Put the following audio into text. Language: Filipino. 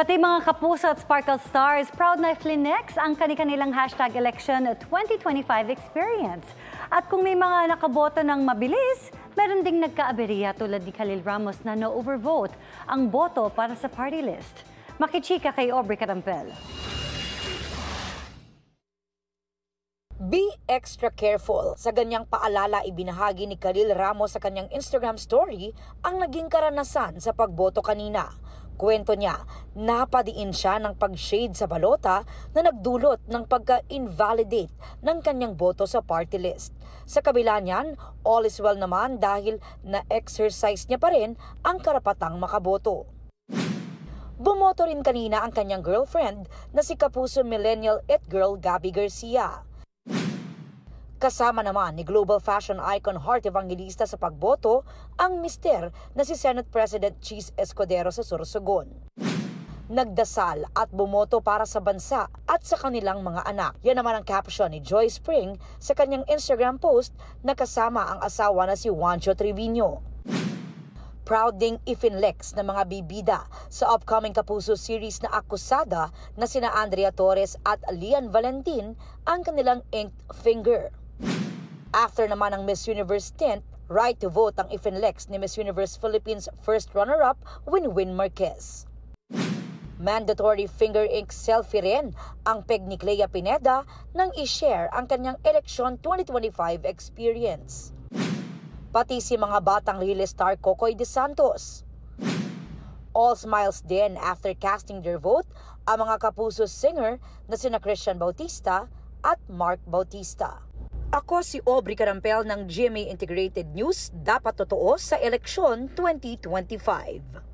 Pati mga kapuso at Sparkle Stars, proud na flinex ang kanilang hashtag election 2025 experience. At kung may mga nakaboto ng mabilis, meron ding nagka-aberya tulad ni Khalil Ramos na no overvote ang boto para sa party list. Makichika kay Aubrey Carampel. Be extra careful. Sa ganyang paalala, ibinahagi ni Khalil Ramos sa kanyang Instagram story ang naging karanasan sa pagboto kanina. Kwento niya, napadiin siya ng pag-shade sa balota na nagdulot ng pagka-invalidate ng kanyang boto sa party list. Sa kabila niyan, all is well naman dahil na-exercise niya pa rin ang karapatang makaboto. Bumoto rin kanina ang kanyang girlfriend na si Kapuso Millennial It Girl Gabby Garcia. Kasama naman ni global fashion icon Heart Evangelista sa pagboto ang mister na si Senate President Cheese Escudero sa Sorsogon. Nagdasal at bumoto para sa bansa at sa kanilang mga anak. Yan naman ang caption ni Joy Spring sa kanyang Instagram post na kasama ang asawa na si Juancho Trevino. Proud ding ifinlex ng mga bibida sa upcoming Kapuso series na akusada na sina Andrea Torres at Lian Valentin ang kanilang inked finger. After naman ang Miss Universe stint, right to vote ang ifinlex ni Miss Universe Philippines first runner-up Winwin Marquez. Mandatory finger ink selfie rin ang peg ni Clea Pineda nang i-share ang kanyang election 2025 experience. Pati si mga batang Really star Kokoy De Santos. All smiles din after casting their vote ang mga Kapuso singer na sina Christian Bautista at Mark Bautista. Ako si Aubrey Carampel ng GMA Integrated News, dapat totoo sa eleksyon 2025.